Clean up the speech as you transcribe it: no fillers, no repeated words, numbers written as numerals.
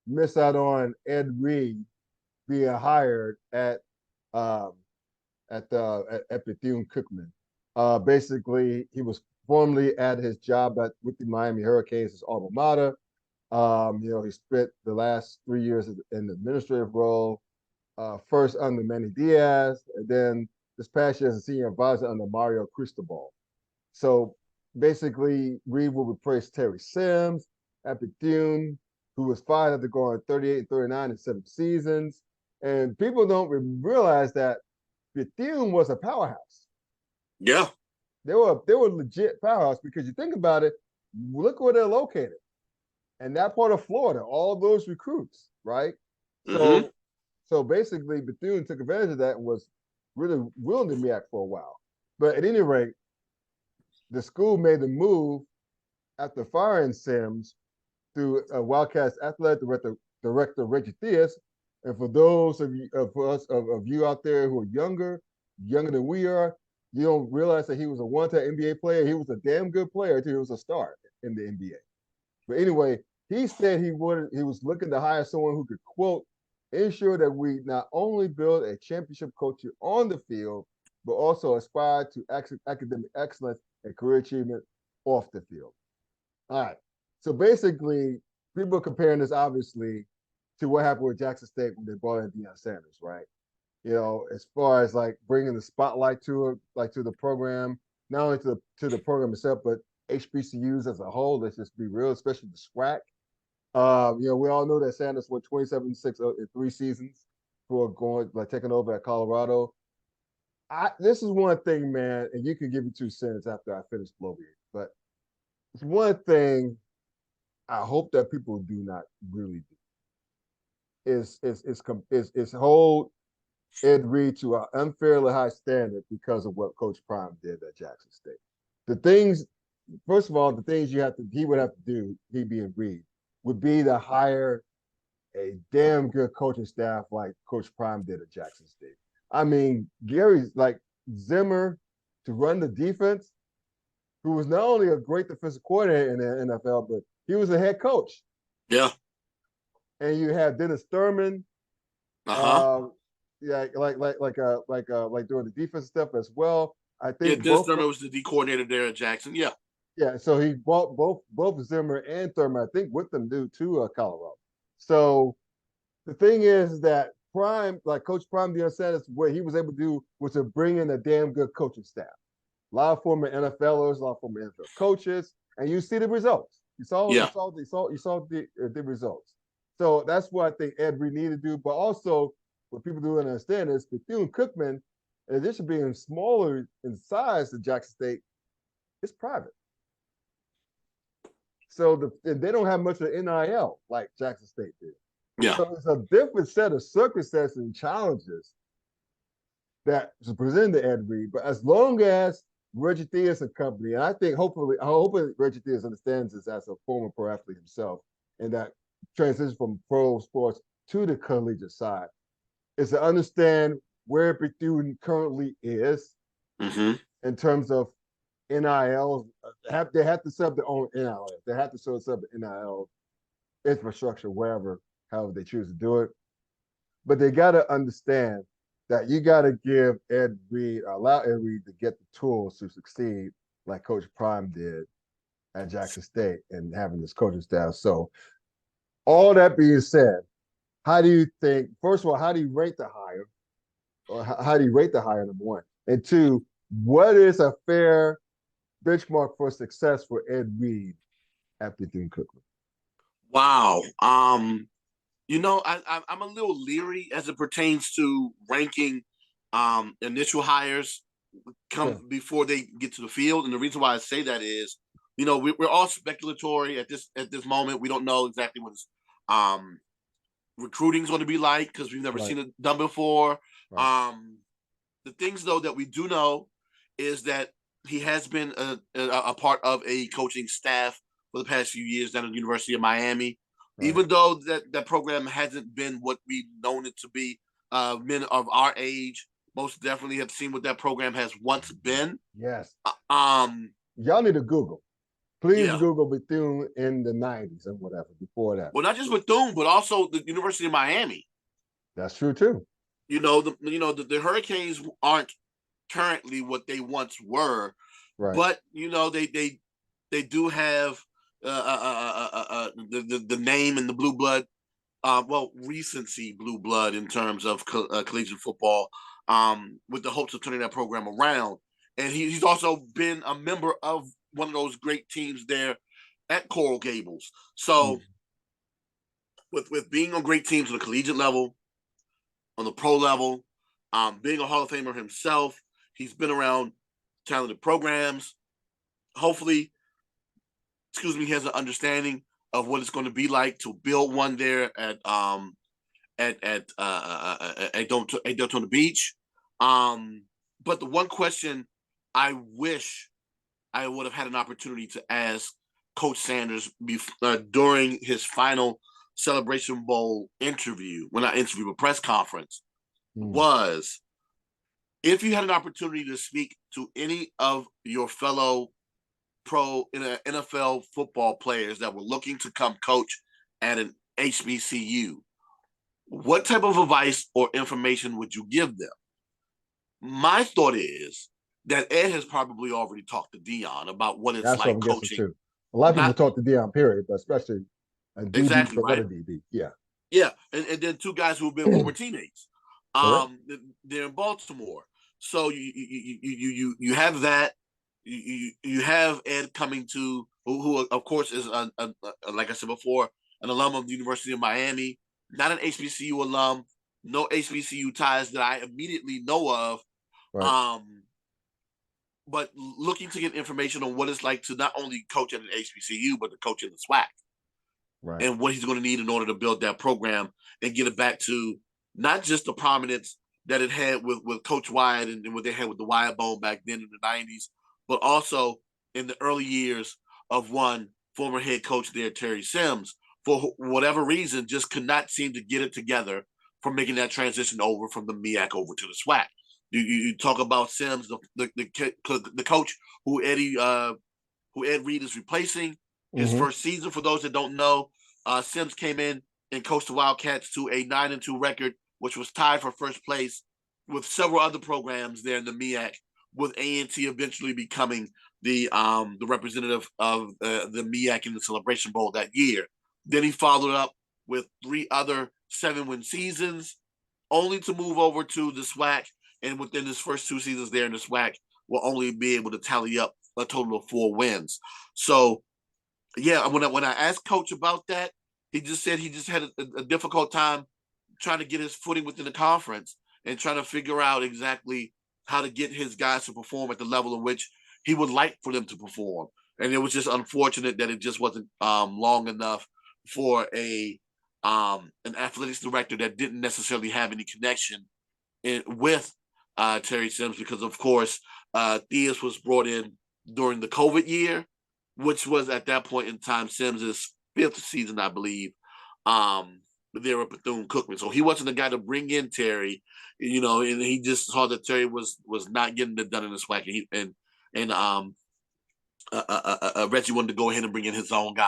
miss out on Ed Reed being hired um, at Bethune Cookman. Basically, he was formerly at his job with the Miami Hurricanes, his alma mater. He spent the last 3 years in the administrative role, first under Manny Diaz, and then this past year as a senior advisor under Mario Cristobal. So basically, Reed will replace Terry Sims at Bethune, who was fired after going 38 and 39 in 7 seasons. And people don't realize that Bethune was a powerhouse. Yeah. They were legit powerhouse because you think about it, look where they're located. And that part of Florida, all of those recruits, right? Mm-hmm. So basically Bethune took advantage of that and was really willing to react for a while. But at any rate, the school made the move after firing Sims through Wildcats athletic director Reggie Theus. And for those of you, for us of you out there who are younger than we are, you don't realize that he was a one-time NBA player. He was a damn good player until he was a star in the NBA. But anyway, he said he was looking to hire someone who could quote ensure that we not only build a championship culture on the field, but also aspire to academic excellence and career achievement off the field. All right. So basically, people are comparing this obviously to what happened with Jackson State when they brought in Deion Sanders, right? As far as like bringing the spotlight to it, like to the program, not only to the program itself, but HBCUs as a whole. Let's just be real, especially the SWAC. We all know that Sanders went 27-6 in 3 seasons before going like taking over at Colorado. This is one thing, man, and you can give me 2 cents after I finish blowing it, but it's one thing I hope that people do not really do is hold Ed Reed to an unfairly high standard because of what Coach Prime did at Jackson State. The things, first of all, the things he would have to do, he being Reed, would be to hire a damn good coaching staff like Coach Prime did at Jackson State. I mean, Gary's like Zimmer to run the defense, who was not only a great defensive coordinator in the NFL, but he was a head coach. Yeah. And you had Dennis Thurman, Uh-huh. uh, yeah, like doing the defense stuff as well. I Yeah, think Dennis both, Thurman was the D coordinator there at Jackson. Yeah. yeah. So he bought both Zimmer and Thurman, I think, with them due to Colorado. So the thing is that Prime, like Coach Prime Deion Sanders, what he was able to do was to bring in a damn good coaching staff. A lot of former NFLers, a lot of former NFL coaches, and you see the results. Yeah. You saw the results. So that's what I think Ed Reed needed to do. But also, what people do understand is Bethune Cookman, in addition to being smaller in size than Jackson State, it's private. So they don't have much of NIL like Jackson State did. Yeah. So it's a different set of circumstances and challenges that was presented to Ed Reed. But as long as Reggie Theus and company, and I hope Reggie Theus understands this as a former pro athlete himself, and that transition from pro sports to the collegiate side is to understand where Bethune currently is Mm-hmm. in terms of NIL. They have to set up their own NIL. They have to set up the NIL infrastructure wherever, however they choose to do it. But they got to understand that you got to give allow Ed Reed to get the tools to succeed like Coach Prime did at Jackson State and having this coaching staff. So all that being said, how do you think, first of all, how do you rate the hire? Or how do you rate the hire, number one? And two, what is a fair benchmark for success for Ed Reed at Bethune Cookman? Wow. I'm a little leery as it pertains to ranking initial hires Sure. come before they get to the field. And the reason why I say that is, we're all speculatory at this moment. We don't know exactly what um recruiting is going to be like because we've never Right. seen it done before. Right. Um, the things though that we do know is that he has been a part of a coaching staff for the past few years down at the University of Miami. Right. Even though that program hasn't been what we've known it to be, men of our age most definitely have seen what that program has once been. Yes. Um, Y'all need to Google. Please Yeah. Google Bethune in the 90s and whatever before that. Well, not just Bethune, but also the University of Miami. That's true too. The Hurricanes aren't currently what they once were, Right. but they do have the name and the blue blood, recency blue blood in terms of collegiate football, with the hopes of turning that program around. And he's also been a member of one of those great teams there at Coral Gables. So with being on great teams on the collegiate level, on the pro level, being a Hall of Famer himself, he's been around talented programs. Hopefully, he has an understanding of what it's going to be like to build one there at Daytona Beach. But the one question I wish I would have had an opportunity to ask Coach Sanders during his final Celebration Bowl interview, when I interviewed a press conference, was if you had an opportunity to speak to any of your fellow pro NFL football players that were looking to come coach at an HBCU, what type of advice or information would you give them? My thought is that Ed has probably already talked to Dion about what it's That's what like I'm guessing coaching. too. A lot of people Not talk to Deion, period, but especially a DB exactly for another right. DB. Yeah. Yeah, and then two guys who have been former teammates. Correct. They're in Baltimore, so you have that. You have Ed coming to who of course is like I said before, an alum of the University of Miami, not an HBCU alum, no HBCU ties that I immediately know of. Right. But looking to get information on what it's like to not only coach at an HBCU but to coach in the SWAC. Right. And what he's going to need in order to build that program and get it back to not just the prominence that it had with Coach Wyatt and what they had with the Wyatt Bone back then in the 90s, but also in the early years of one former head coach there, Terry Sims, for whatever reason, just could not seem to get it together from making that transition over from the MEAC over to the SWAC. You talk about Sims, the coach who Ed Reed is replacing. His first season, for those that don't know, Sims came in and coached the Wildcats to a 9-2 record, which was tied for first place with several other programs there in the MEAC, with A&T eventually becoming the representative of the MEAC in the Celebration Bowl that year. Then he followed up with 3 other 7-win seasons, only to move over to the SWAC. And within his first 2 seasons there in the SWAC, will only be able to tally up a total of 4 wins. So, yeah, when I asked Coach about that, he just said he just had a difficult time trying to get his footing within the conference and trying to figure out exactly how to get his guys to perform at the level in which he would like for them to perform. And it was just unfortunate that it just wasn't long enough for an athletics director that didn't necessarily have any connection with Terry Sims, because of course Theus was brought in during the COVID year, which was at that point in time Sims's 5th season, I believe. There at Bethune Cookman, so he wasn't the guy to bring in Terry, and he just saw that Terry was not getting it done in the SWAC, and Reggie wanted to go ahead and bring in his own guy.